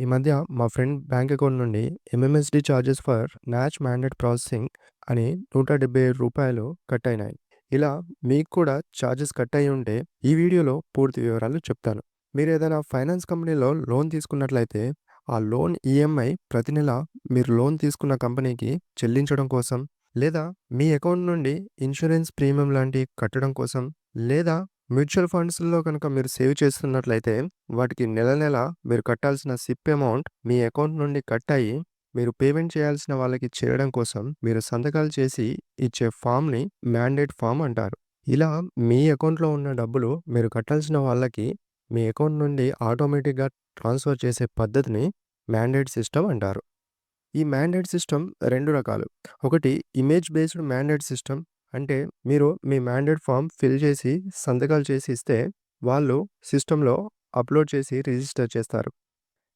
ఈ మధ్య మా ఫ్రెండ్ బ్యాంక్ అకౌంట్ నుండి MMSD charges for NACH mandate processing అని రూ. 175 కట్ అయినాయి. ఇలా మీకు కూడా చార్జెస్ కట్ అయ్యి ఉంటే ఈ వీడియోలో పూర్తి వివరాలు చెప్తాను. మీరు ఏదైనా ఫైనాన్స్ కంపెనీలో లోన్ తీసుకున్నట్లయితే ఆ లోన్ ఈఎంఐ ప్రతి నెల మీరు లోన్ తీసుకున్న కంపెనీకి చెల్లించడం కోసం, లేదా మీ అకౌంట్ నుండి ఇన్సూరెన్స్ ప్రీమియం లాంటివి కట్టడం కోసం, లేదా మ్యూచువల్ ఫండ్స్‌లో కనుక మీరు సేవ్ చేస్తున్నట్లయితే వాటికి నెల మీరు కట్టాల్సిన సిప్ అమౌంట్ మీ అకౌంట్ నుండి కట్ అయ్యి, మీరు పేమెంట్ చేయాల్సిన వాళ్ళకి చేరడం కోసం మీరు సంతకాలు చేసి ఇచ్చే ఫామ్‌ని మ్యాండేట్ ఫామ్ అంటారు. ఇలా మీ అకౌంట్‌లో ఉన్న డబ్బులు మీరు కట్టాల్సిన వాళ్ళకి మీ అకౌంట్ నుండి ఆటోమేటిక్‌గా ట్రాన్స్‌ఫర్ చేసే పద్ధతిని మ్యాండేట్ సిస్టమ్ అంటారు. ఈ మ్యాండేట్ సిస్టమ్ 2 రకాలు. ఒకటి ఇమేజ్ బేస్డ్ మ్యాండేట్ సిస్టమ్. అంటే మీరు మీ మ్యాండేట్ ఫామ్ ఫిల్ చేసి సంతకాలు చేసి ఇస్తే వాళ్ళు సిస్టమ్‌లో అప్‌లోడ్ చేసి రిజిస్టర్ చేస్తారు.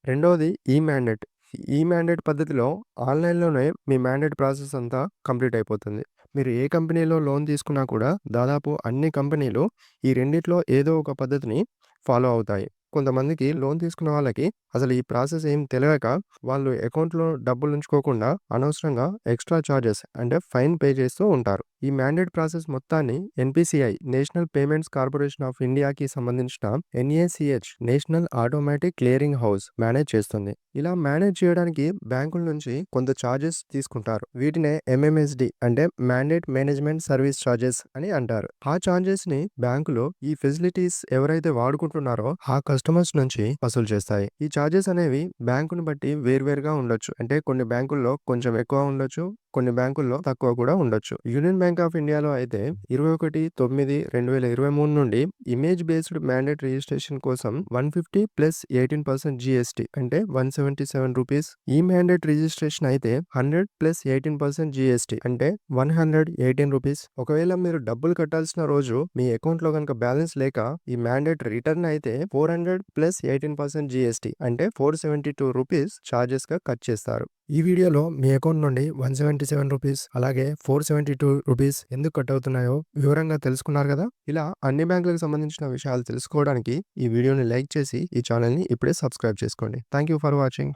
రెండవది ఈ మ్యాండేట్. ఈ మ్యాండేట్ పద్ధతిలో ఆన్‌లైన్‌లోనే మీ మ్యాండేట్ ప్రాసెస్ అంతా కంప్లీట్ అయిపోతుంది. మీరు ఏ కంపెనీలో లోన్ తీసుకున్నా కూడా దాదాపు అన్ని కంపెనీలు ఈ రెండిట్లో ఏదో ఒక పద్ధతిని ఫాలో అవుతాయి. కొంతమందికి లోన్ తీసుకున్న వాళ్ళకి అసలు ఈ ప్రాసెస్ ఏం తెలవక వాళ్ళు అకౌంట్‌లో డబ్బులు ఉంచుకోకుండా అనవసరంగా ఎక్స్‌ట్రా చార్జెస్ అంటే ఫైన్ పే చేస్తూ ఉంటారు. ఈ మ్యాండేట్ ప్రాసెస్ మొత్తాన్ని NPCI national payments corporation of ఇండియాకి సంబంధించిన NACH national automatic clearing house manage చేస్తుంది. ఇలా మేనేజ్ చేయడానికి బ్యాంకుల నుంచి కొంత చార్జెస్ తీసుకుంటారు. వీటినే ఎంఎంఎస్‌డి అంటే మ్యాండేట్ మేనేజ్మెంట్ సర్వీస్ చార్జెస్ అని అంటారు. ఆ చార్జెస్‌ని బ్యాంకులు ఈ ఫెసిలిటీస్ ఎవరైతే వాడుకుంటున్నారో ఆ కస్టమర్స్ నుంచి వసూలు చేస్తాయి. ఈ చార్జెస్ అనేవి బ్యాంకుని బట్టి వేర్వేరుగా ఉండొచ్చు. అంటే కొన్ని బ్యాంకుల్లో కొంచెం ఎక్కువ ఉండొచ్చు. కొన్ని బ్యాంకుల్లో తక్కువ కూడా ఉండొచ్చు. యూనియన్ బ్యాంక్ ఆఫ్ ఇండియాలో అయితే 21/9/2023 నుండి ఇమేజ్ బేస్డ్ మ్యాండేట్ రిజిస్ట్రేషన్ కోసం 150 ప్లస్ 18% జీఎస్టీ అంటే రూ. 177. ఈ మ్యాండేట్ రిజిస్ట్రేషన్ అయితే 100 ప్లస్ 18% జీఎస్టీ అంటే రూ. 118. ఒకవేళ మీరు డబ్బులు కట్టాల్సిన రోజు మీ అకౌంట్ లో కనుక బ్యాలెన్స్ లేక ఈ మ్యాండేట్ రిటర్న్ అయితే 400 ప్లస్ 18% జీఎస్టీ అంటే రూ. 472 చార్జెస్ గా కట్ చేస్తారు. ఈ వీడియోలో మీ అకౌంట్ నుండి రూ. 177 అలాగే రూ. 472 ఎందుకు కట్ అవుతున్నాయో వివరంగా తెలుసుకున్నారు కదా. ఇలా అన్ని బ్యాంకులకు సంబంధించిన విషయాలు తెలుసుకోవడానికి ఈ వీడియోని లైక్ చేసి ఈ ఛానల్ని ఇప్పుడే సబ్స్క్రైబ్ చేసుకోండి. Thank you for watching.